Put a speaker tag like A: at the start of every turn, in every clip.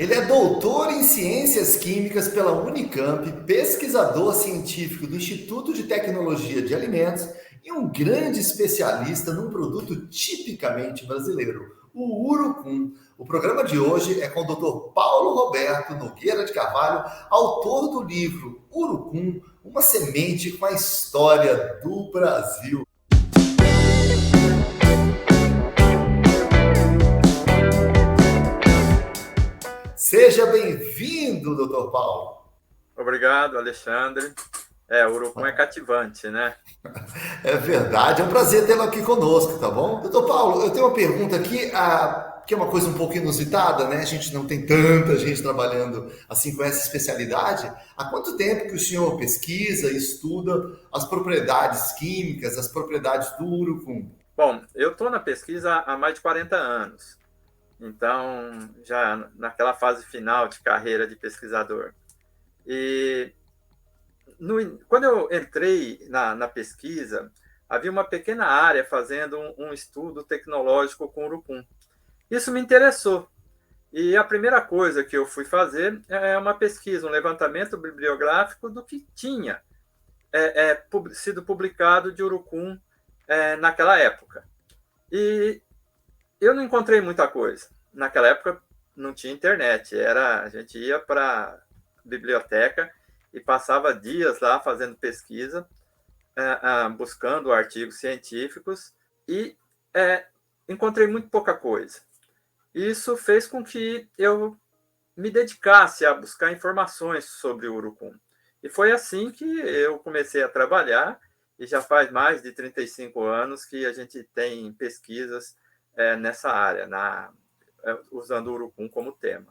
A: Ele é doutor em Ciências Químicas pela Unicamp, pesquisador científico do Instituto de Tecnologia de Alimentos e um grande especialista num produto tipicamente brasileiro, o urucum. O programa de hoje é com o Dr. Paulo Roberto Nogueira de Carvalho, autor do livro Urucum, uma semente com a história do Brasil. Seja bem-vindo, Dr. Paulo.
B: Obrigado, Alexandre. O urucum é cativante, né?
A: É verdade, é um prazer tê-lo aqui conosco, tá bom? Doutor Paulo, eu tenho uma pergunta aqui, que é uma coisa um pouco inusitada, né? A gente não tem tanta gente trabalhando assim com essa especialidade. Há quanto tempo que o senhor pesquisa e estuda as propriedades químicas, as propriedades do urucum?
B: Bom, eu estou na pesquisa há mais de 40 anos, então já naquela fase final de carreira de pesquisador. E quando eu entrei na pesquisa, havia uma pequena área fazendo um estudo tecnológico com urucum. Isso me interessou. E a primeira coisa que eu fui fazer é uma pesquisa, um levantamento bibliográfico do que tinha sido publicado de urucum naquela época. E eu não encontrei muita coisa. Naquela época não tinha internet, a gente ia para a biblioteca e passava dias lá fazendo pesquisa, buscando artigos científicos e encontrei muito pouca coisa. Isso fez com que eu me dedicasse a buscar informações sobre o urucum. E foi assim que eu comecei a trabalhar, e já faz mais de 35 anos que a gente tem pesquisas nessa área, usando o urucum como tema.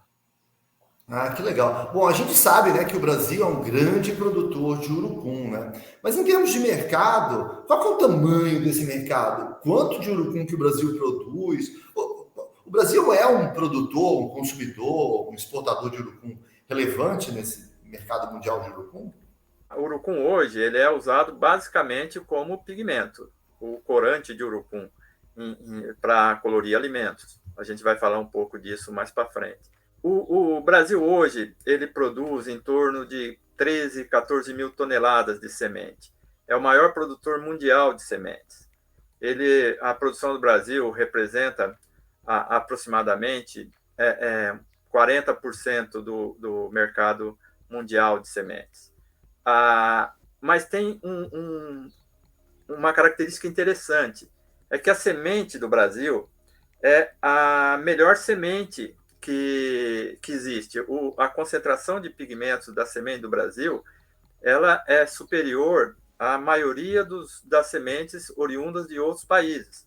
A: Ah, que legal. Bom, a gente sabe, né, que o Brasil é um grande produtor de urucum, né? Mas em termos de mercado, qual que é o tamanho desse mercado? Quanto de urucum que o Brasil produz? O Brasil é um produtor, um consumidor, um exportador de urucum relevante nesse mercado mundial de urucum?
B: O urucum hoje ele é usado basicamente como pigmento, o corante de urucum, para colorir alimentos. A gente vai falar um pouco disso mais para frente. O Brasil hoje ele produz em torno de 13, 14 mil toneladas de semente. É o maior produtor mundial de sementes. A produção do Brasil representa aproximadamente 40% do mercado mundial de sementes. Mas tem uma característica interessante, é que a semente do Brasil é a melhor semente que existe. A concentração de pigmentos da semente do Brasil ela é superior à maioria das sementes oriundas de outros países.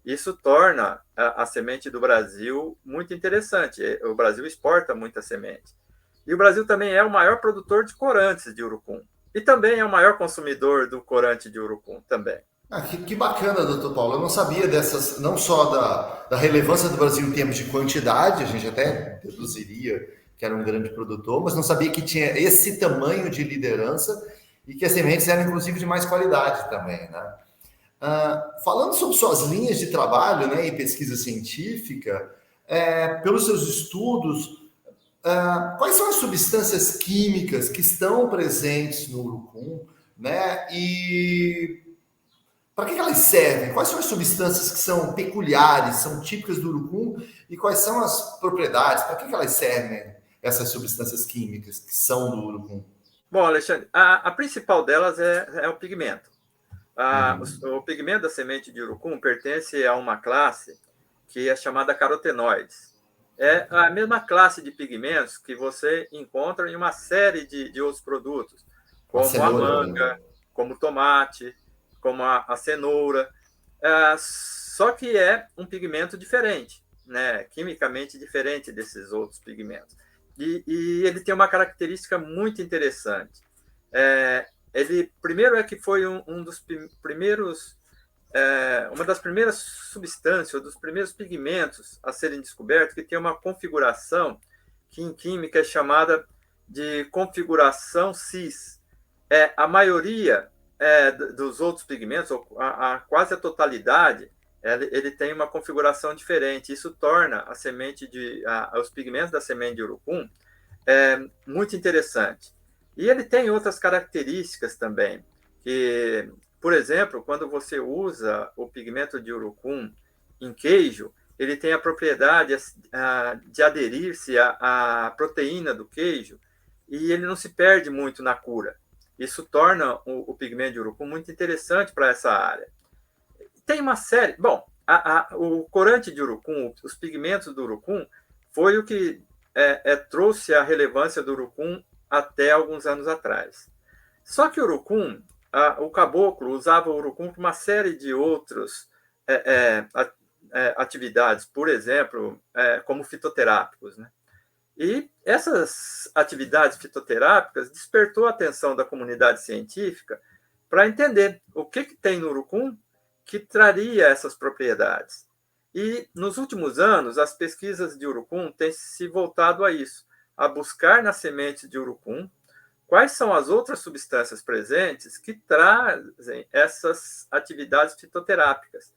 B: Isso torna a semente do Brasil muito interessante. O Brasil exporta muita semente. E o Brasil também é o maior produtor de corantes de urucum. E também é o maior consumidor do corante de urucum também.
A: Ah, que bacana, doutor Paulo. Eu não sabia dessas, não só da relevância do Brasil em termos de quantidade, a gente até deduziria que era um grande produtor, mas não sabia que tinha esse tamanho de liderança e que as sementes eram, inclusive, de mais qualidade também, né? Falando sobre suas linhas de trabalho, né, e pesquisa científica, pelos seus estudos, quais são as substâncias químicas que estão presentes no urucum, né? E para que elas servem? Quais são as substâncias que são peculiares, são típicas do urucum e quais são as propriedades? Para que elas servem essas substâncias químicas que são do urucum?
B: Bom, Alexandre, a principal delas é o pigmento.
A: Uhum.
B: O pigmento da semente de urucum pertence a uma classe que é chamada carotenoides. É a mesma classe de pigmentos que você encontra em uma série de outros produtos,
A: A
B: como a
A: cenoura também.
B: manga, como o tomate, como a cenoura. Só que é um pigmento diferente, né? Quimicamente diferente desses outros pigmentos. E ele tem uma característica muito interessante. Ele primeiro é que foi um dos primeiros uma das primeiras substâncias, dos primeiros pigmentos a serem descobertos, que tem uma configuração que em química é chamada de configuração cis. A maioria dos outros pigmentos, quase a totalidade, ele tem uma configuração diferente. Isso torna os pigmentos da semente de urucum muito interessante. E ele tem outras características também, que, por exemplo, quando você usa o pigmento de urucum em queijo, ele tem a propriedade de aderir-se à proteína do queijo e ele não se perde muito na cura. Isso torna o pigmento de urucum muito interessante para essa área. Tem uma série... Bom, o corante de urucum, os pigmentos do urucum, foi o que trouxe a relevância do urucum até alguns anos atrás. Só que o urucum, o caboclo usava o urucum para uma série de outros atividades, por exemplo, como fitoterápicos, né? E essas atividades fitoterápicas despertou a atenção da comunidade científica para entender o que tem no urucum que traria essas propriedades. E, nos últimos anos, as pesquisas de urucum têm se voltado a isso, a buscar na semente de urucum quais são as outras substâncias presentes que trazem essas atividades fitoterápicas.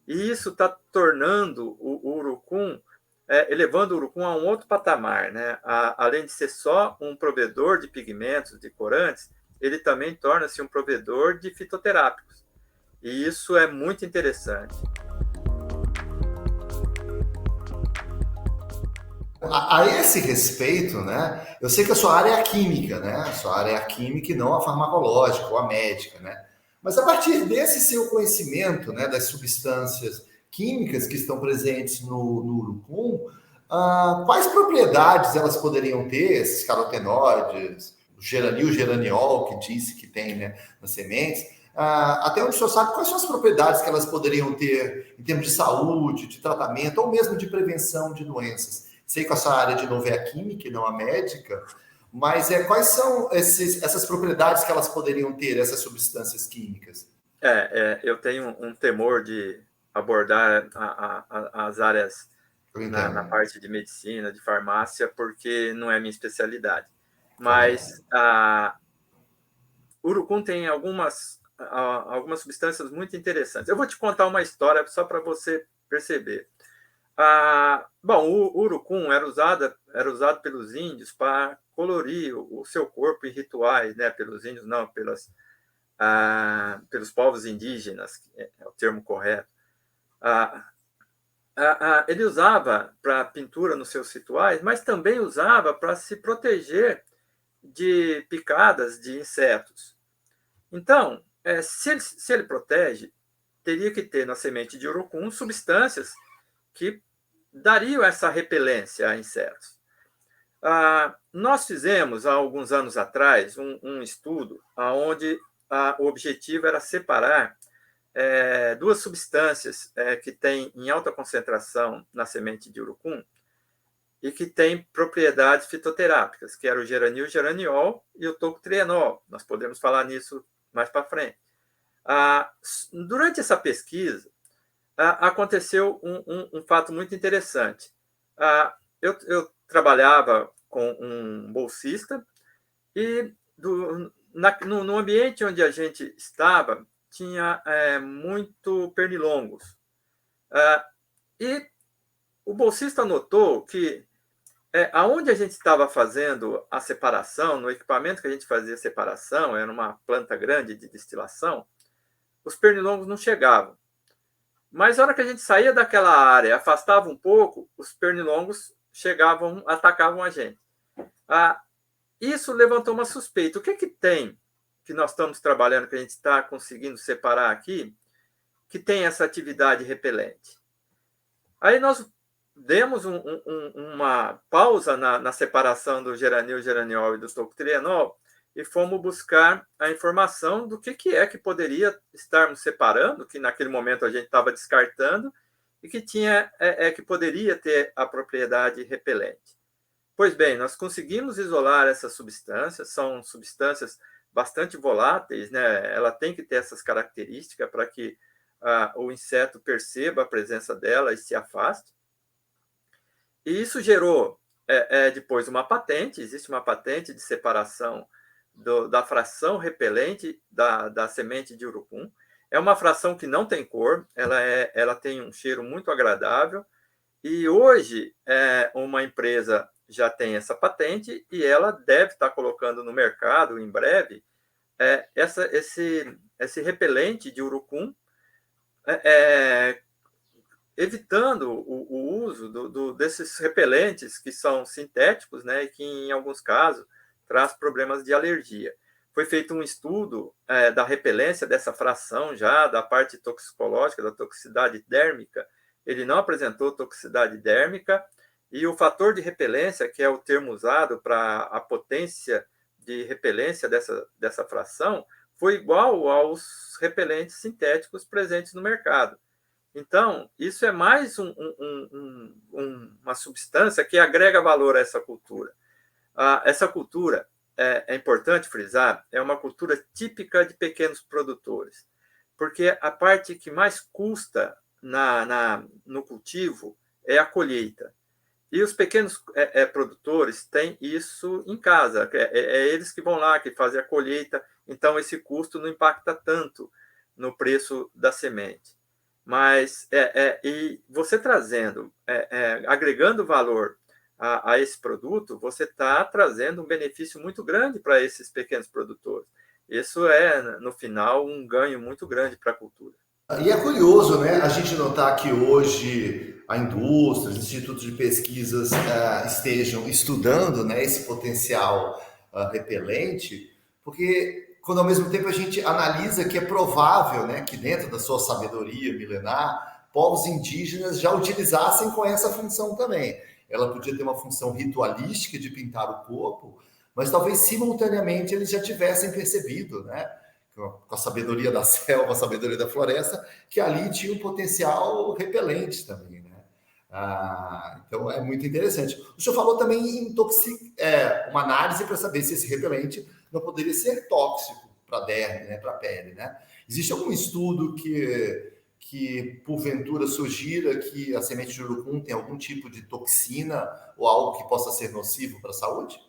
B: E isso está tornando o urucum, elevando o urucum a um outro patamar, né? Além de ser só um provedor de pigmentos, de corantes, ele também torna-se um provedor de fitoterápicos. E isso é muito interessante.
A: A esse respeito, né? Eu sei que a sua área é a química, né? A sua área é a química e não a farmacológica ou a médica, né? Mas a partir desse seu conhecimento, né, das substâncias químicas que estão presentes no urucum, quais propriedades elas poderiam ter, esses carotenoides, o geranil, geraniol, que disse que tem, né, nas sementes, até onde o senhor sabe quais são as propriedades que elas poderiam ter em termos de saúde, de tratamento, ou mesmo de prevenção de doenças. Sei que a sua área, de novo, é a química e não a médica, mas quais são essas propriedades que elas poderiam ter, essas substâncias químicas?
B: Eu tenho um temor de abordar as áreas na parte de medicina, de farmácia, porque não é minha especialidade. Mas o urucum tem algumas substâncias muito interessantes. Eu vou te contar uma história só para você perceber. Bom, o urucum era usado pelos índios para colorir o seu corpo em rituais, né? Pelos índios, não, pelos povos indígenas, é o termo correto. Ele usava para pintura nos seus rituais, mas também usava para se proteger de picadas de insetos. Então, se ele protege, teria que ter na semente de urucum substâncias que dariam essa repelência a insetos. Nós fizemos, há alguns anos atrás, um estudo onde o objetivo era separar duas substâncias que têm em alta concentração na semente de urucum e que têm propriedades fitoterápicas, que era o geranil, geraniol e o tocotrienol. Nós podemos falar nisso mais para frente. Durante essa pesquisa, aconteceu um fato muito interessante. Eu trabalhava com um bolsista e no ambiente onde a gente estava tinha muito pernilongos. E o bolsista notou que aonde a gente estava fazendo a separação, no equipamento que a gente fazia a separação, era uma planta grande de destilação, os pernilongos não chegavam. Mas na hora que a gente saía daquela área, afastava um pouco, os pernilongos chegavam, atacavam a gente. Isso levantou uma suspeita. O que tem que nós estamos trabalhando, que a gente está conseguindo separar aqui, que tem essa atividade repelente? Aí nós demos uma pausa na separação do geranil, geraniol e do tocotrienol e fomos buscar a informação do que poderia estarmos separando, que naquele momento a gente estava descartando, e que que poderia ter a propriedade repelente. Pois bem, nós conseguimos isolar essas substâncias, são substâncias bastante voláteis, né? Ela tem que ter essas características para que o inseto perceba a presença dela e se afaste. E isso gerou depois uma patente, existe uma patente de separação da fração repelente da semente de urucum. É uma fração que não tem cor, ela tem um cheiro muito agradável, e hoje uma empresa já tem essa patente e ela deve estar colocando no mercado em breve esse repelente de urucum, evitando o uso desses repelentes que são sintéticos, né, e que em alguns casos traz problemas de alergia. Foi feito um estudo da repelência dessa fração já, da parte toxicológica, da toxicidade dérmica. Ele não apresentou toxicidade dérmica, e o fator de repelência, que é o termo usado para a potência de repelência dessa fração, foi igual aos repelentes sintéticos presentes no mercado. Então, isso é mais uma substância que agrega valor a essa cultura. Essa cultura, é importante frisar, é uma cultura típica de pequenos produtores, porque a parte que mais custa no cultivo é a colheita. E os pequenos produtores têm isso em casa, eles que vão lá, que fazem a colheita, então esse custo não impacta tanto no preço da semente. Mas e você trazendo, agregando valor a esse produto, você está trazendo um benefício muito grande para esses pequenos produtores. Isso no final, um ganho muito grande para a cultura.
A: E é curioso, né, a gente notar que hoje a indústria, os institutos de pesquisas estejam estudando, né, esse potencial repelente, porque quando ao mesmo tempo a gente analisa que é provável, né, que dentro da sua sabedoria milenar, povos indígenas já utilizassem com essa função também. Ela podia ter uma função ritualística de pintar o corpo, mas talvez simultaneamente eles já tivessem percebido, né, com a sabedoria da selva, a sabedoria da floresta, que ali tinha um potencial repelente também, né? Então é muito interessante. O senhor falou também em uma análise para saber se esse repelente não poderia ser tóxico para a derme, né, para a pele, né? Existe algum estudo que porventura sugira que a semente de urucum tem algum tipo de toxina ou algo que possa ser nocivo para a saúde?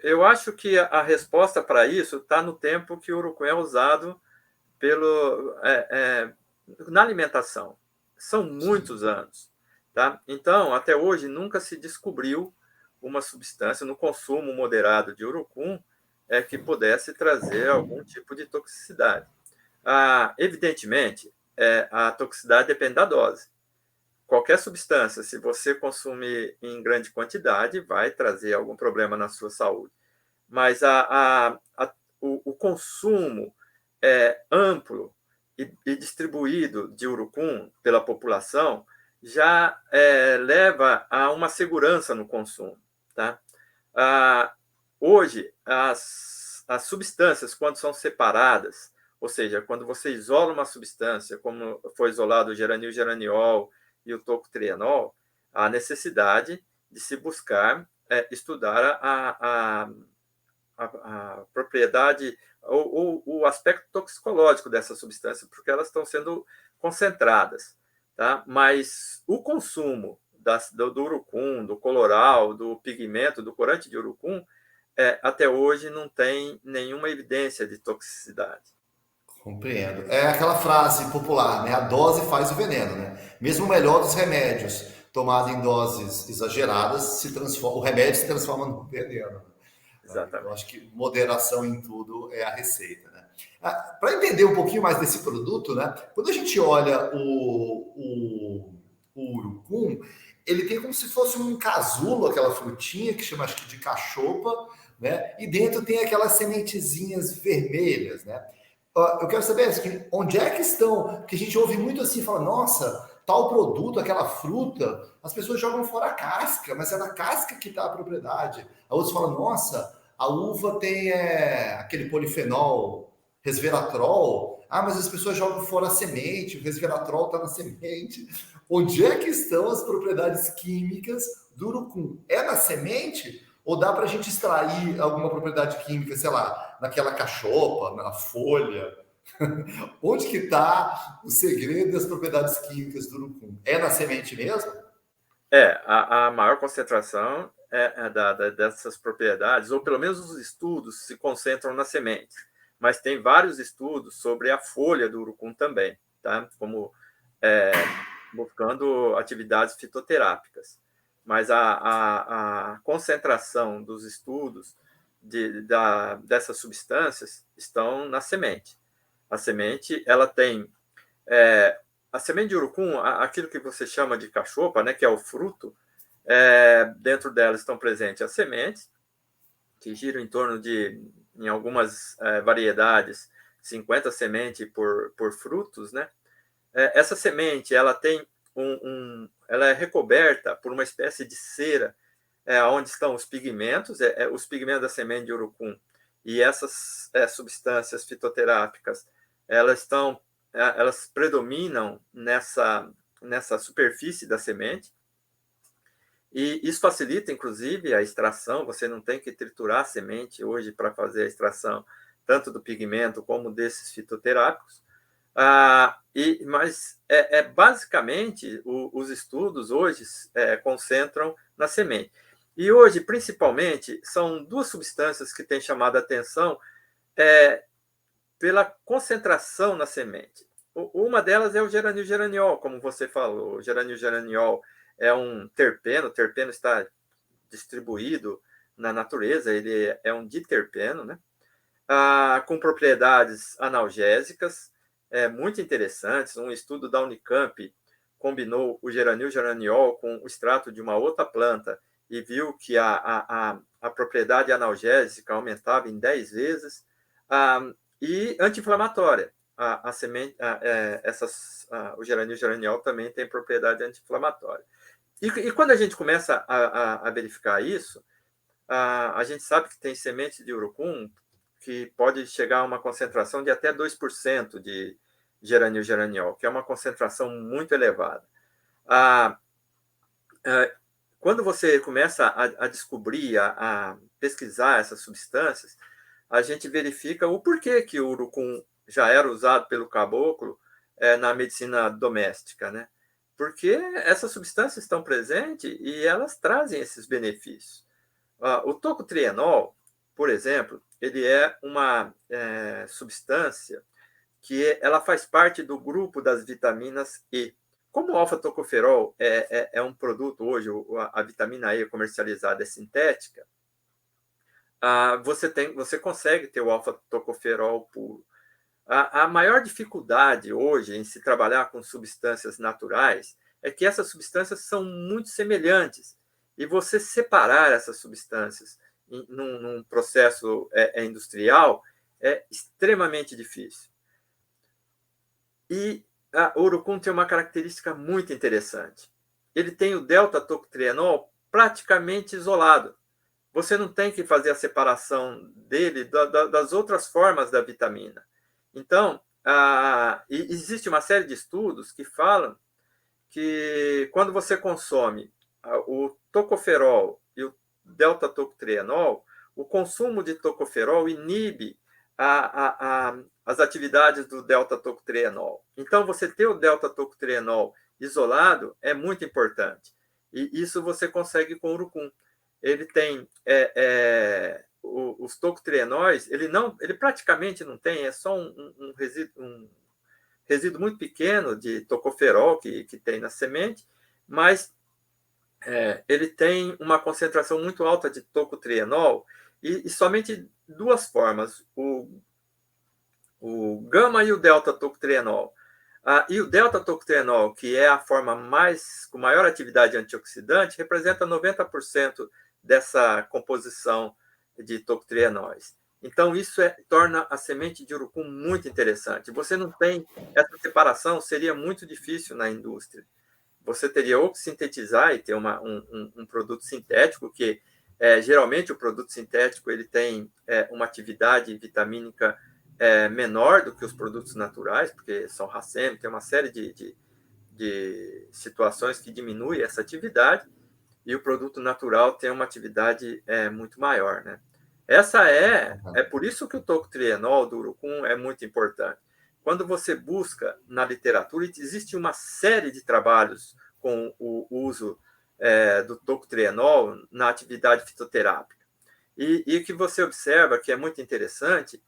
B: Eu acho que a resposta para isso está no tempo que o urucum é usado na alimentação. São muitos anos. Tá? Então, até hoje, nunca se descobriu uma substância no consumo moderado de urucum que pudesse trazer algum tipo de toxicidade. Evidentemente, a toxicidade depende da dose. Qualquer substância, se você consumir em grande quantidade, vai trazer algum problema na sua saúde. Mas o consumo amplo e distribuído de urucum pela população já leva a uma segurança no consumo. Tá? Hoje, as substâncias, quando são separadas, ou seja, quando você isola uma substância, como foi isolado o geranil-geraniol e o tocotrienol, há necessidade de se buscar estudar a propriedade ou o aspecto toxicológico dessa substância, porque elas estão sendo concentradas. Tá? Mas o consumo do urucum, do coloral, do pigmento, do corante de urucum, até hoje não tem nenhuma evidência de toxicidade.
A: Compreendo. É aquela frase popular, né? A dose faz o veneno, né? Mesmo o melhor dos remédios, tomado em doses exageradas, o remédio se transforma no veneno. Eu
B: Exatamente.
A: acho que moderação em tudo é a receita, né? Para entender um pouquinho mais desse produto, né? Quando a gente olha o urucum, ele tem como se fosse um casulo, aquela frutinha que chama, acho que, de cachopa, né? E dentro tem aquelas sementezinhas vermelhas, né? Eu quero saber assim, onde é que estão, porque a gente ouve muito assim, fala, nossa, tal produto, aquela fruta, as pessoas jogam fora a casca, mas é na casca que está a propriedade. A outros falam, nossa, a uva tem aquele polifenol, resveratrol. Mas as pessoas jogam fora a semente, o resveratrol está na semente. Onde é que estão as propriedades químicas do urucum? É na semente? Ou dá para a gente extrair alguma propriedade química, sei lá, naquela cachopa, na folha? Onde que está o segredo das propriedades químicas do urucum? É na semente mesmo?
B: A maior concentração dessas propriedades, ou pelo menos os estudos, se concentram na semente. mas tem vários estudos sobre a folha do urucum também, tá? Como buscando atividades fitoterápicas. Mas a concentração dos estudos dessas substâncias estão na semente. A semente, ela tem... a semente de urucum, aquilo que você chama de cachopa, né, que é o fruto, dentro dela estão presentes as sementes, que giram em torno de, em algumas variedades, 50 sementes por frutos, né? Essa semente, ela tem ela é recoberta por uma espécie de cera, onde estão os pigmentos, os pigmentos da semente de urucum, e essas substâncias fitoterápicas, elas predominam nessa superfície da semente, e isso facilita, inclusive, a extração. Você não tem que triturar a semente hoje para fazer a extração tanto do pigmento como desses fitoterápicos. Mas, basicamente, os estudos hoje concentram na semente. E hoje, principalmente, são duas substâncias que têm chamado a atenção pela concentração na semente. Uma delas é o geranil-geraniol, como você falou. O geranil-geraniol é um terpeno, o terpeno está distribuído na natureza, ele é um diterpeno, né? Com propriedades analgésicas, muito interessantes. Um estudo da Unicamp combinou o geranil-geraniol com o extrato de uma outra planta e viu que a propriedade analgésica aumentava em 10 vezes, e anti-inflamatória. O geranil-geraniol também tem propriedade anti-inflamatória. E quando a gente começa a verificar isso, a gente sabe que tem sementes de urucum que pode chegar a uma concentração de até 2% de geranil-geraniol, que é uma concentração muito elevada. Quando você começa a descobrir, a pesquisar essas substâncias, a gente verifica o porquê que o urucum já era usado pelo caboclo na medicina doméstica, né? Porque essas substâncias estão presentes e elas trazem esses benefícios. O tocotrienol, por exemplo, ele é uma substância que ela faz parte do grupo das vitaminas E. Como o alfa-tocoferol é um produto hoje, a vitamina E comercializada é sintética, você consegue ter o alfa-tocoferol puro. A maior dificuldade hoje em se trabalhar com substâncias naturais é que essas substâncias são muito semelhantes. E você separar essas substâncias num processo industrial é extremamente difícil. E o urucum tem uma característica muito interessante. Ele tem o delta-tocotrienol praticamente isolado. Você não tem que fazer a separação dele das outras formas da vitamina. Então, existe uma série de estudos que falam que quando você consome o tocoferol e o delta-tocotrienol, o consumo de tocoferol inibe as atividades do delta-tocotrienol. Então, você ter o delta-tocotrienol isolado é muito importante. E isso você consegue com o urucum. Ele tem os tocotrienóis, ele praticamente não tem, é só um resíduo muito pequeno de tocoferol que tem na semente, mas ele tem uma concentração muito alta de tocotrienol e somente duas formas, o gama e o delta-tocotrienol. E o delta-tocotrienol, que é a forma com maior atividade antioxidante, representa 90% dessa composição de tocotrienóis. Então, isso torna a semente de urucum muito interessante. Você não tem essa separação, seria muito difícil na indústria. Você teria ou que sintetizar e ter um produto sintético, que geralmente o produto sintético ele tem uma atividade vitamínica menor do que os produtos naturais, porque são racêmicos, tem uma série de situações que diminuem essa atividade, e o produto natural tem uma atividade muito maior, né? É por isso que o tocotrienol do urucum é muito importante. Quando você busca na literatura, existe uma série de trabalhos com o uso do tocotrienol na atividade fitoterápica. E o que você observa, que é muito interessante,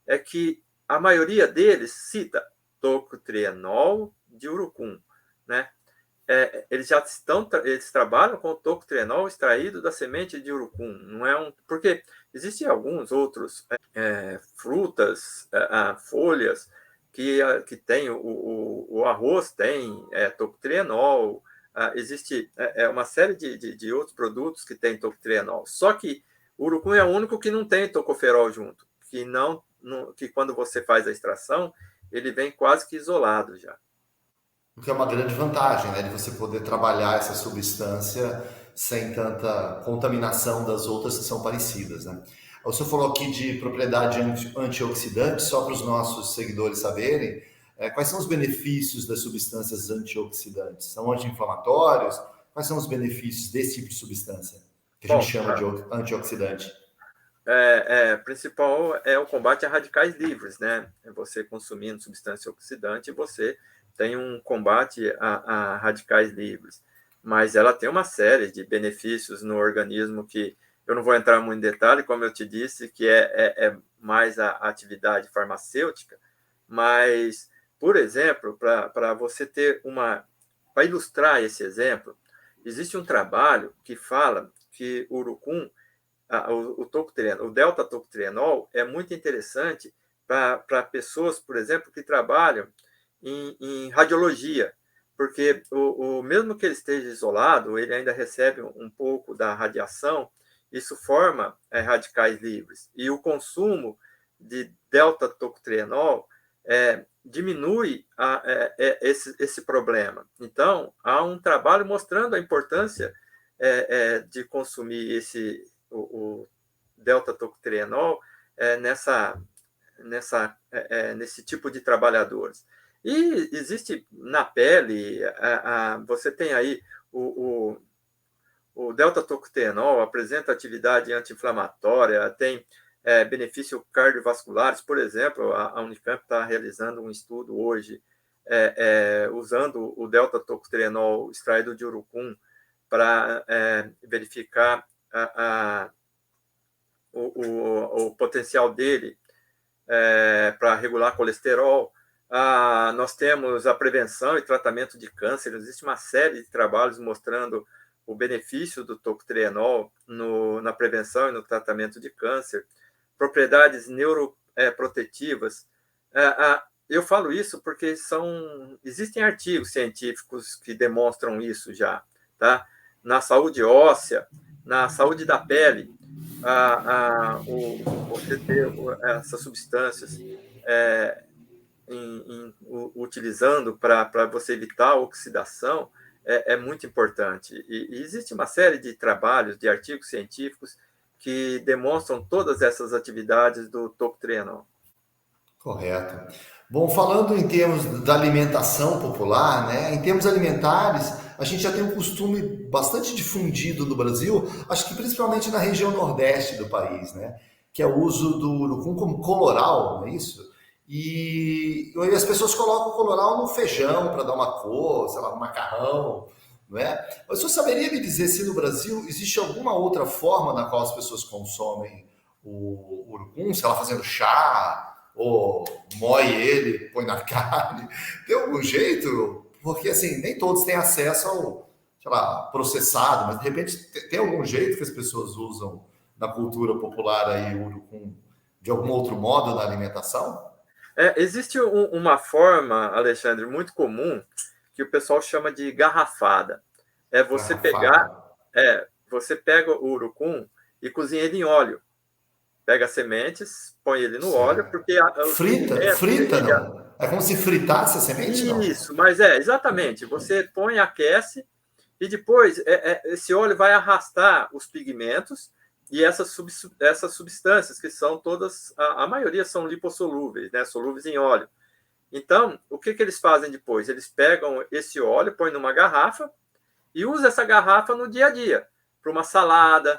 B: é que a maioria deles cita tocotrienol de urucum, né? Eles trabalham com o tocotrienol extraído da semente de urucum, não é porque existem alguns outros frutas, folhas que tem o arroz tem tocotrienol, existe uma série de outros produtos que tem tocotrienol. Só que o urucum é o único que não tem tocoferol junto, que quando você faz a extração, ele vem quase que isolado já.
A: O que é uma grande vantagem, né, de você poder trabalhar essa substância sem tanta contaminação das outras que são parecidas, né? O senhor falou aqui de propriedade antioxidante, só para os nossos seguidores saberem, quais são os benefícios das substâncias antioxidantes? São anti-inflamatórios? Quais são os benefícios desse tipo de substância, que a gente chama de antioxidante?
B: Principal é o combate a radicais livres, né? Você consumindo substância oxidante, você tem um combate a radicais livres. Mas ela tem uma série de benefícios no organismo que eu não vou entrar muito em detalhe, como eu te disse, que é mais a atividade farmacêutica, mas, por exemplo, para você ter para ilustrar esse exemplo, existe um trabalho que fala que o urucum, o delta-tocotrienol é muito interessante para pessoas, por exemplo, que trabalham em radiologia, porque mesmo que ele esteja isolado, ele ainda recebe um pouco da radiação, isso forma radicais livres. E o consumo de delta-tocotrienol diminui esse problema. Então, há um trabalho mostrando a importância de consumir o delta-tocotrienol nesse tipo de trabalhadores. E existe na pele, você tem aí o delta-tocotrienol apresenta atividade anti-inflamatória, tem benefícios cardiovasculares, por exemplo, a Unicamp está realizando um estudo hoje usando o delta-tocotrienol extraído de urucum para verificar o potencial dele para regular colesterol. Nós temos a prevenção e tratamento de câncer. Existe uma série de trabalhos mostrando o benefício do tocotrienol na prevenção e no tratamento de câncer. Propriedades neuroprotetivas. Eu falo isso porque existem artigos científicos que demonstram isso já, tá? Na saúde óssea, na saúde da pele, você ter essas substâncias utilizando para você evitar a oxidação é muito importante. E existe uma série de trabalhos, de artigos científicos que demonstram todas essas atividades do tocotrienol.
A: Correto. Bom, falando em termos da alimentação popular, né? Em termos alimentares, a gente já tem um costume bastante difundido no Brasil, acho que principalmente na região nordeste do país, né? Que é o uso do urucum como coloral, não é isso? E as pessoas colocam o coloral no feijão para dar uma cor, sei lá, no macarrão, não é? Mas você saberia me dizer se no Brasil existe alguma outra forma na qual as pessoas consomem o urucum, sei lá, fazendo chá, ou moe ele, põe na carne, tem algum jeito? Porque, assim, nem todos têm acesso ao, sei lá, processado, mas, de repente, tem algum jeito que as pessoas usam na cultura popular aí o urucum de algum outro modo na alimentação?
B: Existe uma forma, Alexandre, muito comum, que o pessoal chama de garrafada. Você pega o urucum e cozinha ele em óleo. Pega as sementes, põe ele no óleo, porque...
A: Frita não? É como se fritasse a semente, não?
B: Isso, mas exatamente. Você põe, aquece, e depois esse óleo vai arrastar os pigmentos e essas substâncias, que são todas... A maioria são lipossolúveis, né? Solúveis em óleo. Então, o que eles fazem depois? Eles pegam esse óleo, põem numa garrafa e usam essa garrafa no dia a dia, para uma salada,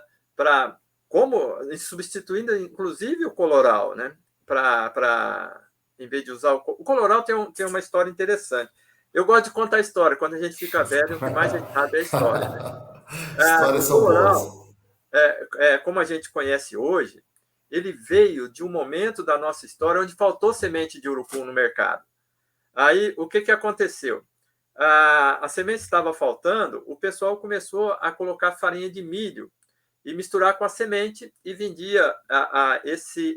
B: substituindo inclusive o coloral, né? Em vez de usar o coloral, tem uma história interessante. Eu gosto de contar a história. Quando a gente fica velho, o que mais a gente sabe é a história, né?
A: Histórias são boas.
B: Como a gente conhece hoje, ele veio de um momento da nossa história onde faltou semente de urucum no mercado. Aí, o que aconteceu? A semente estava faltando, o pessoal começou a colocar farinha de milho e misturar com a semente e vendia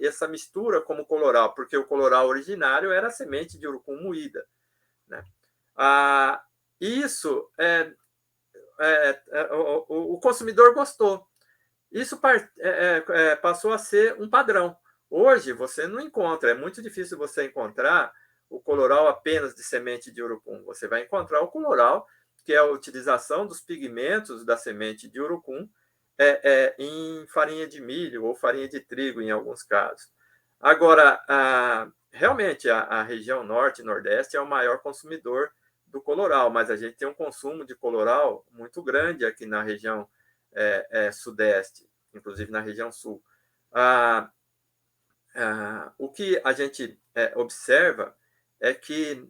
B: essa mistura como coloral, porque o coloral originário era a semente de urucum moída, né? Isso o consumidor gostou. Isso passou a ser um padrão. Hoje você não encontra, é muito difícil você encontrar o coloral apenas de semente de urucum. Você vai encontrar o coloral, que é a utilização dos pigmentos da semente de urucum em farinha de milho ou farinha de trigo, em alguns casos. Agora, realmente, a região norte e nordeste é o maior consumidor do coloral, mas a gente tem um consumo de coloral muito grande aqui na região sudeste, inclusive na região sul. O que a gente observa é que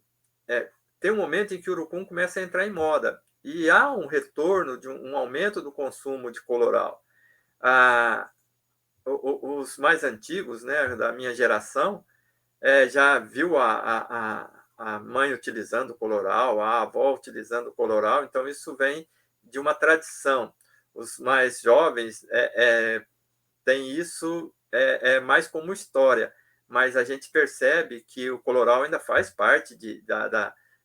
B: tem um momento em que o urucum começa a entrar em moda e há um retorno de um aumento do consumo de coloral. Os mais antigos, né, da minha geração, já viu a mãe utilizando coloral, a avó utilizando coloral, então isso vem de uma tradição. Os mais jovens têm isso mais como história, mas a gente percebe que o coloral ainda faz parte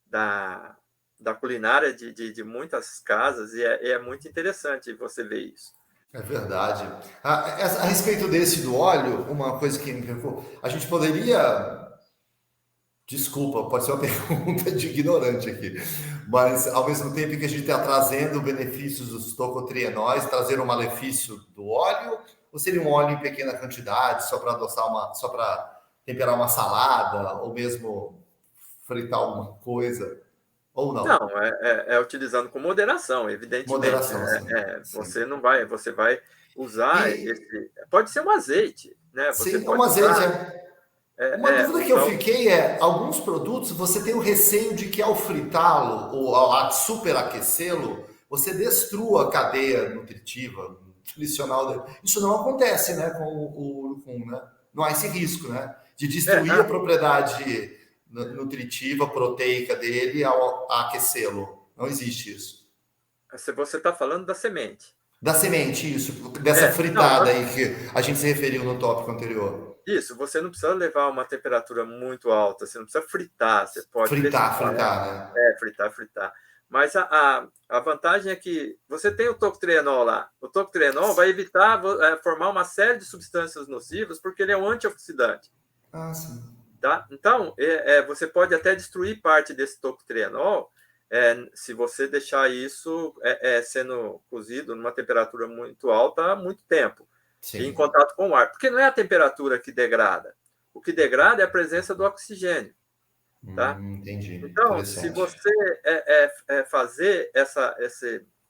B: da culinária de muitas casas e é muito interessante você ver isso.
A: É verdade. A respeito desse do óleo, uma coisa que me preocupou, a gente poderia. Desculpa, pode ser uma pergunta de ignorante aqui, mas ao mesmo tempo que a gente está trazendo benefícios dos tocotrienóis, trazer o malefício do óleo, ou seria um óleo em pequena quantidade, só para adoçar só para temperar uma salada, ou mesmo fritar alguma coisa, ou não?
B: Não, utilizando com moderação, evidentemente.
A: Moderação, sim.
B: Você não vai, você vai usar pode ser um azeite, né? Você
A: Sim, é um
B: pode
A: azeite.
B: usar,
A: Uma dúvida que eu
B: usar
A: fiquei alguns produtos você tem o receio de que ao fritá-lo ou ao superaquecê-lo, você destrua a cadeia nutritiva, nutricional. Isso não acontece, né, com o urucum, né? Não há esse risco, né, de destruir a propriedade nutritiva, proteica dele ao aquecê-lo. Não existe isso.
B: se você está falando da semente.
A: Da semente, isso, dessa
B: Não,
A: fritada aí que a gente se referiu no tópico anterior.
B: isso, você não precisa levar uma temperatura muito alta, você não precisa fritar, você pode
A: Fritar,
B: deixar,
A: fritar, né?
B: fritar. Mas a vantagem é que você tem o tocotrienol lá. O tocotrienol vai evitar formar uma série de substâncias nocivas, porque ele é um antioxidante.
A: Ah, sim.
B: Tá? Então, você pode até destruir parte desse tocotrienol se você deixar isso sendo cozido numa temperatura muito alta há muito tempo, em
A: Sim.
B: contato com o ar. Porque não é a temperatura que degrada. O que degrada é a presença do oxigênio. Tá?
A: Entendi.
B: Então, se
A: Interessante.
B: você fazer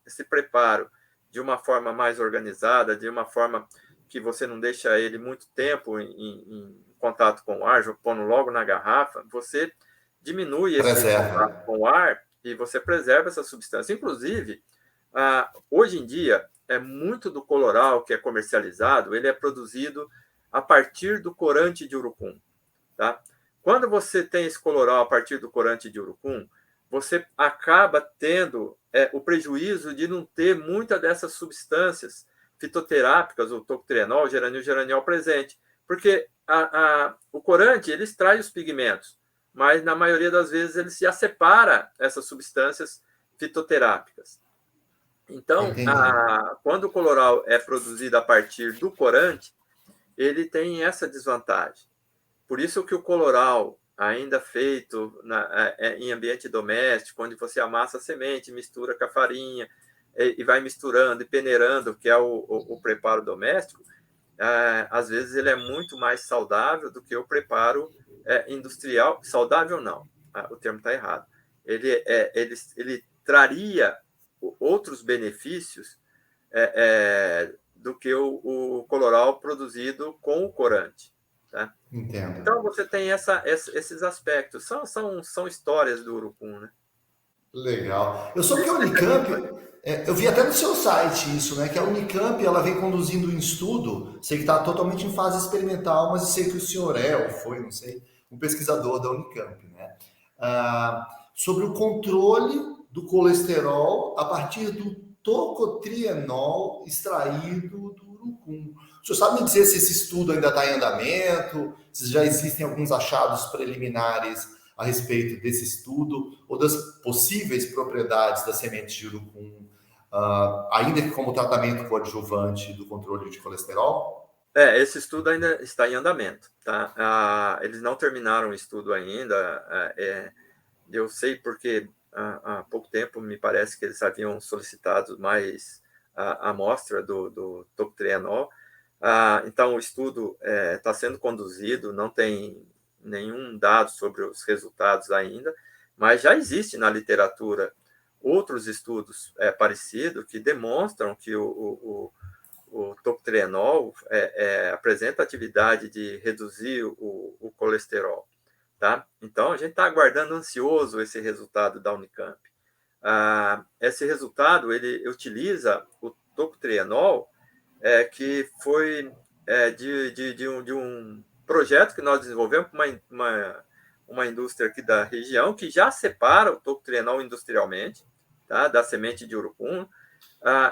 B: esse preparo de uma forma mais organizada, de uma forma que você não deixa ele muito tempo em contato com o ar, pondo logo na garrafa, você diminui esse
A: Preserva.
B: contato com o ar e você preserva essa substância. Inclusive, hoje em dia, muito do coloral que é comercializado, ele é produzido a partir do corante de urucum. Tá? Quando você tem esse coloral a partir do corante de urucum, você acaba tendo o prejuízo de não ter muitas dessas substâncias fitoterápicas, o tocotrienol, o geranil presente, porque o corante ele extrai os pigmentos, mas na maioria das vezes ele já separa essas substâncias fitoterápicas. Então, quando o coloral é produzido a partir do corante, ele tem essa desvantagem. Por isso que o coloral, ainda feito em ambiente doméstico, onde você amassa a semente, mistura com a farinha e vai misturando e peneirando, que é o preparo doméstico, às vezes ele é muito mais saudável do que o preparo industrial. Saudável não, o termo está errado. Ele traria outros benefícios do que o coloral produzido com o corante. Tá?
A: Entendo.
B: Então, você tem esses aspectos. São histórias do urucum, né?
A: Legal. Eu soube que a Unicamp, eu vi até no seu site isso, né? Que a Unicamp ela vem conduzindo um estudo, sei que está totalmente em fase experimental, mas eu sei que o senhor é, ou foi, não sei, um pesquisador da Unicamp, né? Sobre o controle do colesterol a partir do tocotrienol extraído do urucum. O senhor sabe me dizer se esse estudo ainda está em andamento, se já existem alguns achados preliminares a respeito desse estudo ou das possíveis propriedades das sementes de urucum, ainda que como tratamento coadjuvante do controle de colesterol?
B: Esse estudo ainda está em andamento, tá? Eles não terminaram o estudo ainda. Eu sei porque há pouco tempo me parece que eles haviam solicitado mais a amostra do tocotrienol. Então, o estudo está sendo conduzido, não tem nenhum dado sobre os resultados ainda, mas já existe na literatura outros estudos parecidos que demonstram que o tocotrienol apresenta atividade de reduzir o colesterol. Tá? Então, a gente está aguardando ansioso esse resultado da Unicamp. Esse resultado, ele utiliza o tocotrienol, que foi de um projeto que nós desenvolvemos com uma indústria aqui da região, que já separa o tocotrienol industrialmente, tá? Da semente de urucum,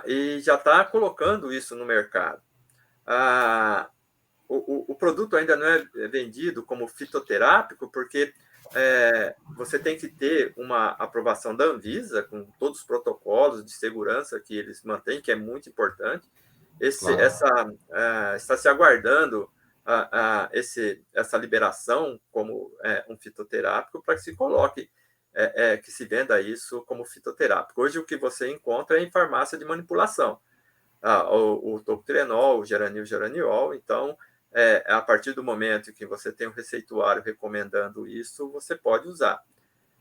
B: e já está colocando isso no mercado. O produto ainda não é vendido como fitoterápico, porque você tem que ter uma aprovação da Anvisa, com todos os protocolos de segurança que eles mantêm, que é muito importante.
A: Claro.
B: Está se aguardando essa liberação como um fitoterápico para que se coloque, que se venda isso como fitoterápico. Hoje, o que você encontra é em farmácia de manipulação. O tocotrienol, o geraniol. Então, a partir do momento que você tem um receituário recomendando isso, você pode usar.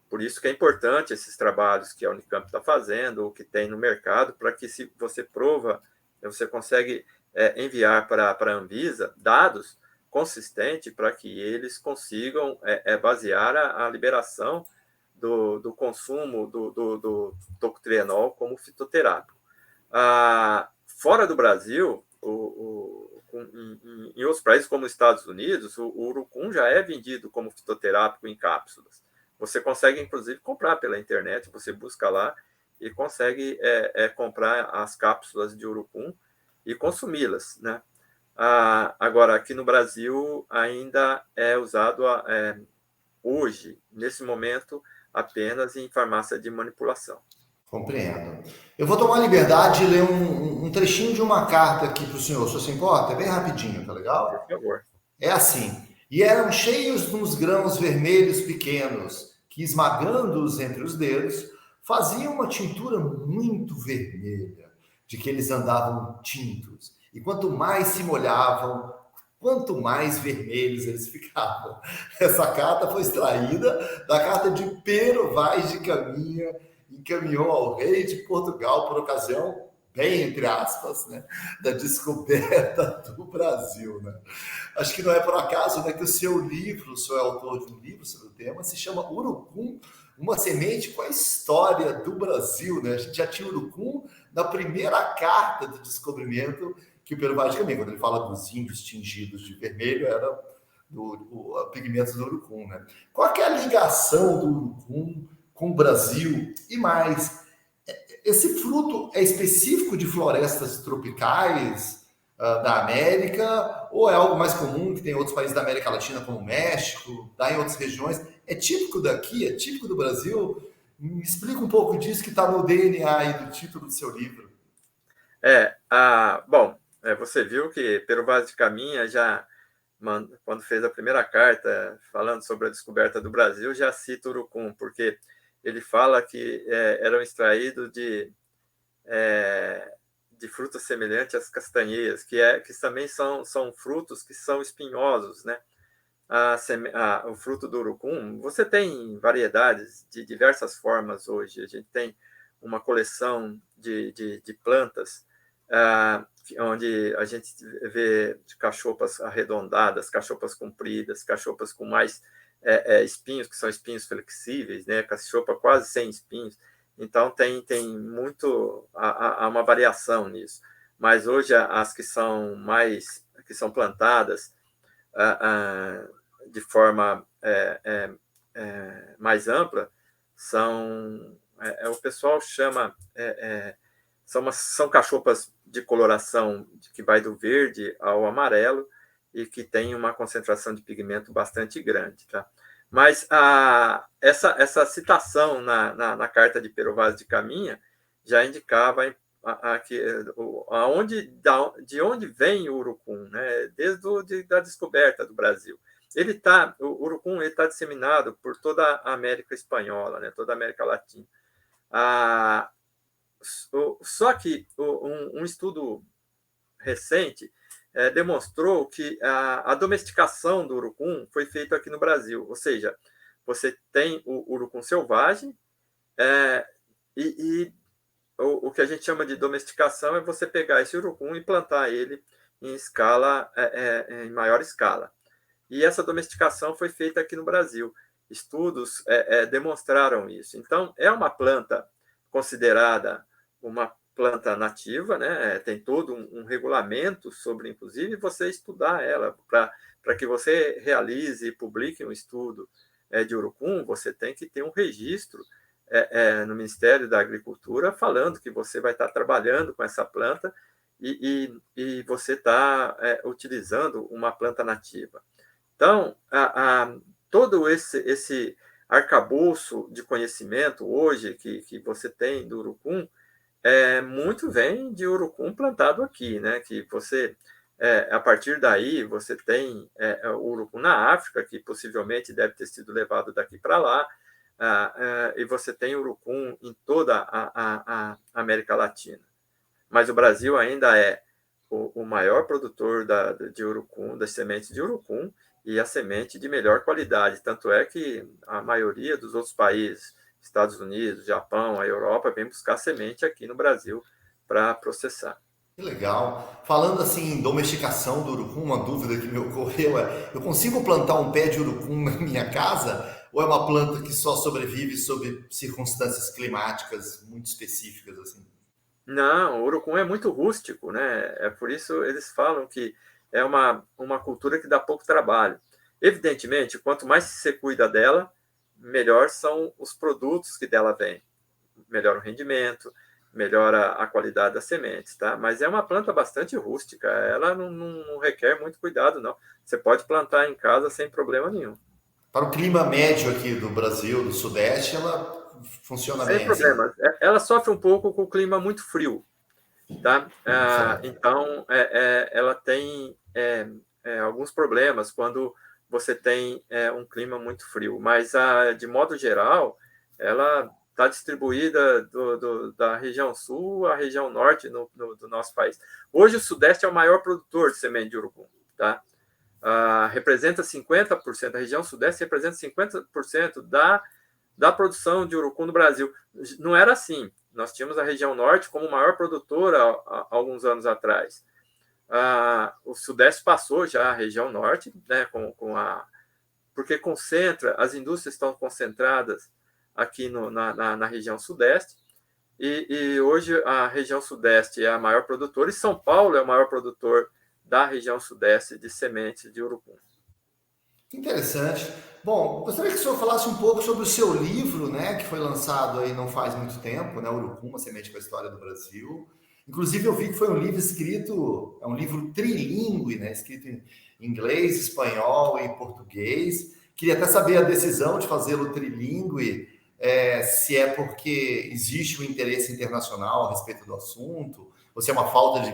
B: Por isso que é importante esses trabalhos que a Unicamp está fazendo, ou que tem no mercado, para que, se você prova, você consegue enviar para a Anvisa dados consistentes para que eles consigam basear a liberação do consumo do tocotrienol como fitoterápico. Fora do Brasil, em outros países como os Estados Unidos, o urucum já é vendido como fitoterápico em cápsulas. Você consegue, inclusive, comprar pela internet, você busca lá e consegue comprar as cápsulas de urucum e consumi-las, né? Agora, aqui no Brasil, ainda é usado hoje, nesse momento, apenas em farmácia de manipulação.
A: Compreendo. Eu vou tomar a liberdade de ler um trechinho de uma carta aqui para o senhor, se você importa? É bem rapidinho, tá
B: Por
A: legal?
B: favor.
A: É assim. E eram cheios de uns grãos vermelhos pequenos, que esmagando-os entre os dedos, faziam uma tintura muito vermelha, de que eles andavam tintos. E quanto mais se molhavam, quanto mais vermelhos eles ficavam. Essa carta foi extraída da carta de Pero Vaz de Caminha, encaminhou ao rei de Portugal por ocasião, bem entre aspas, né, da descoberta do Brasil, né? Acho que não é por acaso, né, que o seu livro, o senhor é autor de um livro sobre o tema, se chama Urucum, uma semente com a história do Brasil, né? A gente já tinha urucum na primeira carta do descobrimento que o Pero Vaz de Caminha, quando ele fala dos índios tingidos de vermelho, era pigmentos do urucum, né? Qual que é a ligação do urucum com o Brasil? E mais, esse fruto é específico de florestas tropicais da América ou é algo mais comum que tem em outros países da América Latina, como o México, dá em outras regiões? É típico daqui? É típico do Brasil? Me explica um pouco disso que está no DNA aí do título do seu livro.
B: Bom, você viu que Pero Vaz de Caminha já, quando fez a primeira carta falando sobre a descoberta do Brasil, já cita o urucum, porque ele fala que eram extraídos de frutas semelhantes às castanheiras, que também são frutos que são espinhosos, né? O fruto do urucum, você tem variedades de diversas formas hoje. A gente tem uma coleção de plantas, onde a gente vê cachopas arredondadas, cachopas compridas, cachopas com mais espinhos, que são espinhos flexíveis, né? Cachopa quase sem espinhos. Então, tem muito há uma variação nisso. Mas hoje, as que são plantadas de forma mais ampla, o pessoal chama, são cachopas de coloração que vai do verde ao amarelo e que tem uma concentração de pigmento bastante grande, tá? Mas essa citação na carta de Pero Vaz de Caminha já indicava de onde vem o urucum, né? Desde a descoberta do Brasil. O urucum está disseminado por toda a América Espanhola, né? Toda a América Latina. Só que um estudo recente demonstrou que a domesticação do urucum foi feita aqui no Brasil, ou seja, você tem o urucum selvagem e o que a gente chama de domesticação é você pegar esse urucum e plantar ele em maior escala. E essa domesticação foi feita aqui no Brasil. Estudos demonstraram isso. Então, é uma planta considerada uma planta nativa, né? Tem todo um regulamento sobre, inclusive, você estudar ela. Para que você realize e publique um estudo de urucum, você tem que ter um registro no Ministério da Agricultura falando que você vai estar trabalhando com essa planta e você está utilizando uma planta nativa. Então, todo esse arcabouço de conhecimento hoje que você tem do urucum, muito vem de urucum plantado aqui, né? Que você, a partir daí, você tem o urucum na África, que possivelmente deve ter sido levado daqui para lá, e você tem urucum em toda a América Latina. Mas o Brasil ainda é o maior produtor de urucum, das sementes de urucum, e a semente de melhor qualidade. Tanto é que a maioria dos outros países, Estados Unidos, Japão, a Europa, vem buscar semente aqui no Brasil para processar.
A: Que legal. Falando assim em domesticação do urucum, uma dúvida que me ocorreu eu consigo plantar um pé de urucum na minha casa? Ou é uma planta que só sobrevive sob circunstâncias climáticas muito específicas assim?
B: Não, o urucum é muito rústico, né? É por isso eles falam que é uma cultura que dá pouco trabalho. Evidentemente, quanto mais você cuida dela, melhor são os produtos que dela vêm. Melhora o rendimento, melhora a qualidade das sementes, tá? Mas é uma planta bastante rústica, ela não requer muito cuidado, não. Você pode plantar em casa sem problema nenhum.
A: Para o clima médio aqui do Brasil, do Sudeste, ela funciona
B: Sem
A: bem assim.
B: problema. Ela sofre um pouco com o clima muito frio, tá?
A: Certo.
B: Então, ela tem alguns problemas quando você tem um clima muito frio, mas de modo geral, ela está distribuída da região sul à região norte do nosso país. Hoje, o Sudeste é o maior produtor de semente de urucum, tá? Representa 50%, a região Sudeste representa 50% da produção de urucum no Brasil. Não era assim. Nós tínhamos a região Norte como maior produtora há alguns anos atrás. O Sudeste passou já a região Norte, né, porque as indústrias estão concentradas aqui na região Sudeste, e hoje a região Sudeste é a maior produtora, e São Paulo é o maior produtor da região Sudeste de sementes de urucum.
A: Que interessante. Bom, gostaria que o senhor falasse um pouco sobre o seu livro, né, que foi lançado aí não faz muito tempo, né, Urucum, uma semente com a história do Brasil. Inclusive, eu vi que foi um livro escrito, é um livro trilíngue, né, escrito em inglês, espanhol e português. Queria até saber a decisão de fazê-lo trilíngue, se é porque existe um interesse internacional a respeito do assunto, ou se é uma falta de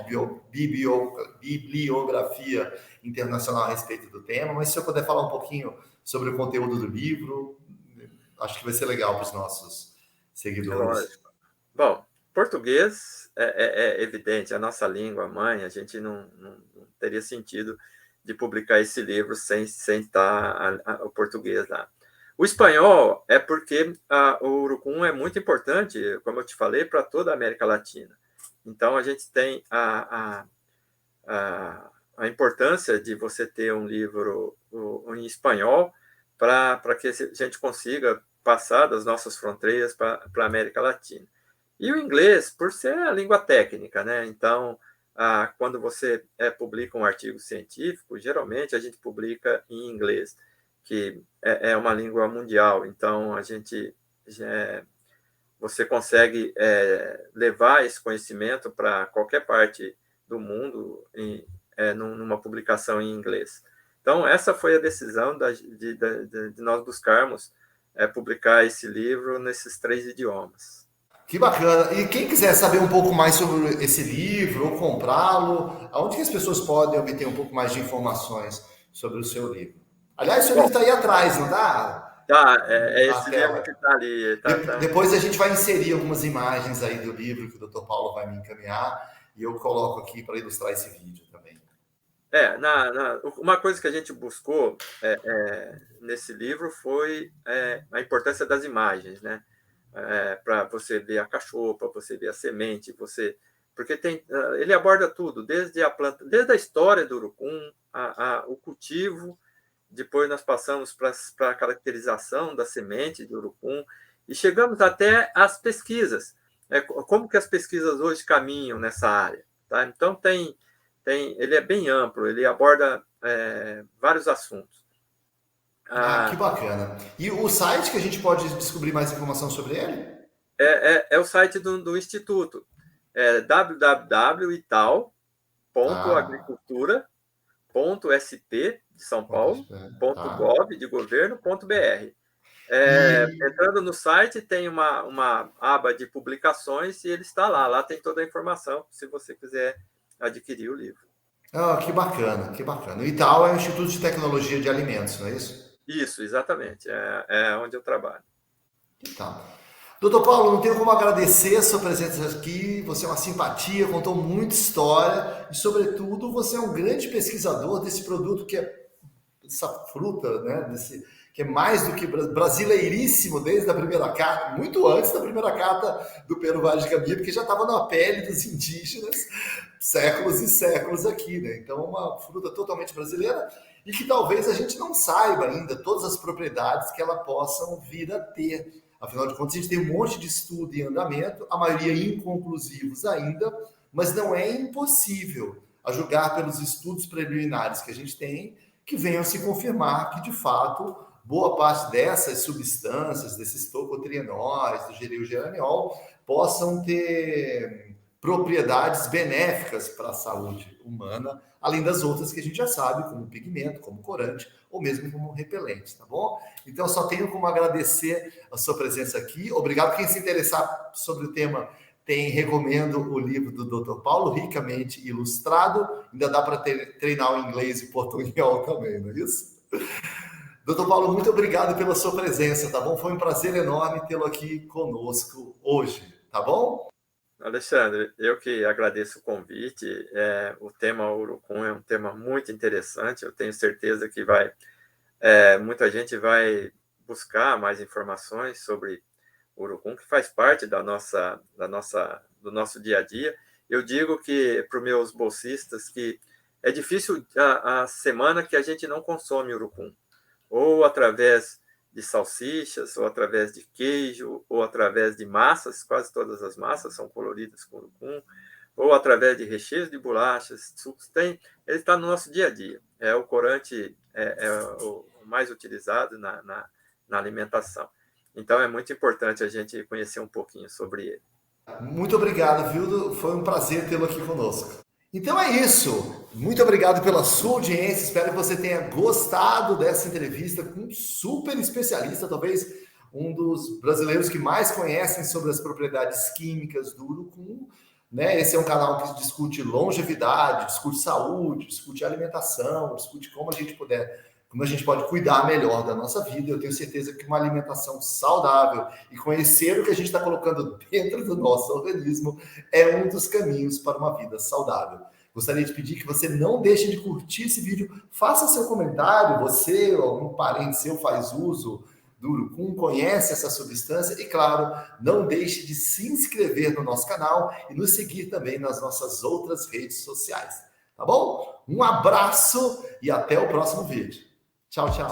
A: bibliografia internacional a respeito do tema, mas se eu puder falar um pouquinho sobre o conteúdo do livro, acho que vai ser legal para os nossos seguidores.
B: Lógico. Bom, português é evidente, a nossa língua mãe, a gente não teria sentido de publicar esse livro sem estar o português lá. O espanhol é porque o urucum é muito importante, como eu te falei, para toda a América Latina. Então, a gente tem a importância de você ter um livro em espanhol para que a gente consiga passar das nossas fronteiras para a América Latina. E o inglês, por ser a língua técnica, né? Então, quando você publica um artigo científico, geralmente a gente publica em inglês, que é uma língua mundial. Então, você consegue levar esse conhecimento para qualquer parte do mundo numa publicação em inglês. Então, essa foi a decisão de nós buscarmos publicar esse livro nesses 3 idiomas.
A: Que bacana. E quem quiser saber um pouco mais sobre esse livro ou comprá-lo, aonde que as pessoas podem obter um pouco mais de informações sobre o seu livro? Aliás, o seu livro está aí atrás, não está?
B: Tá, esse livro que está ali.
A: Depois a gente vai inserir algumas imagens aí do livro que o Dr. Paulo vai me encaminhar e eu coloco aqui para ilustrar esse vídeo também.
B: Uma coisa que a gente buscou nesse livro foi a importância das imagens, né? Para você ver a cachopa, você ver a semente, porque ele aborda tudo, desde a planta, desde a história do urucum, o cultivo, depois nós passamos para a caracterização da semente do urucum e chegamos até as pesquisas, como que as pesquisas hoje caminham nessa área, tá? Então ele é bem amplo, ele aborda vários assuntos.
A: Que bacana. E o site que a gente pode descobrir mais informação sobre ele?
B: É o site do Instituto. www.ital.agricultura.sp de São Paulo, .gov de governo.br. Entrando no site, tem uma aba de publicações e ele está lá. Lá tem toda a informação, se você quiser adquirir o livro.
A: Que bacana, que bacana. O ITAL é o Instituto de Tecnologia de Alimentos, não é isso?
B: Isso, exatamente. É onde eu trabalho.
A: Tá. Doutor Paulo, não tenho como agradecer a sua presença aqui. Você é uma simpatia, contou muita história e, sobretudo, você é um grande pesquisador desse produto que é essa fruta, né? Que é mais do que brasileiríssimo desde a primeira carta, muito antes da primeira carta do Pero Vaz de Caminha, porque já estava na pele dos indígenas séculos e séculos aqui, né? Então, uma fruta totalmente brasileira e que talvez a gente não saiba ainda todas as propriedades que ela possam vir a ter. Afinal de contas, a gente tem um monte de estudo em andamento, a maioria inconclusivos ainda, mas não é impossível, a julgar pelos estudos preliminares que a gente tem, que venham se confirmar que, de fato, boa parte dessas substâncias, desses tocotrienóis, do geraniol, possam ter propriedades benéficas para a saúde humana, além das outras que a gente já sabe, como pigmento, como corante, ou mesmo como repelente, tá bom? Então, só tenho como agradecer a sua presença aqui. Obrigado. Quem se interessar sobre o tema, recomendo o livro do Dr. Paulo, ricamente ilustrado. Ainda dá para treinar o inglês e portunhol também, não é isso? Doutor Paulo, muito obrigado pela sua presença, tá bom? Foi um prazer enorme tê-lo aqui conosco hoje, tá bom?
B: Alexandre, eu que agradeço o convite. O tema urucum é um tema muito interessante. Eu tenho certeza que muita gente vai buscar mais informações sobre o urucum, que faz parte do nosso dia a dia. Eu digo que para os meus bolsistas que é difícil a semana que a gente não consome urucum, ou através de salsichas, ou através de queijo, ou através de massas, quase todas as massas são coloridas com urucum, ou através de recheios de bolachas, sucos, ele está no nosso dia a dia. O corante o mais utilizado na alimentação. Então, é muito importante a gente conhecer um pouquinho sobre ele.
A: Muito obrigado, viu? Foi um prazer tê-lo aqui conosco. Então é isso. Muito obrigado pela sua audiência. Espero que você tenha gostado dessa entrevista com um super especialista, talvez um dos brasileiros que mais conhecem sobre as propriedades químicas do urucum, né? Esse é um canal que discute longevidade, discute saúde, discute alimentação, discute como a gente pode cuidar melhor da nossa vida. Eu tenho certeza que uma alimentação saudável e conhecer o que a gente está colocando dentro do nosso organismo é um dos caminhos para uma vida saudável. Gostaria de pedir que você não deixe de curtir esse vídeo, faça seu comentário, você ou algum parente seu faz uso do urucum, conhece essa substância e, claro, não deixe de se inscrever no nosso canal e nos seguir também nas nossas outras redes sociais. Tá bom? Um abraço e até o próximo vídeo. Tchau, tchau.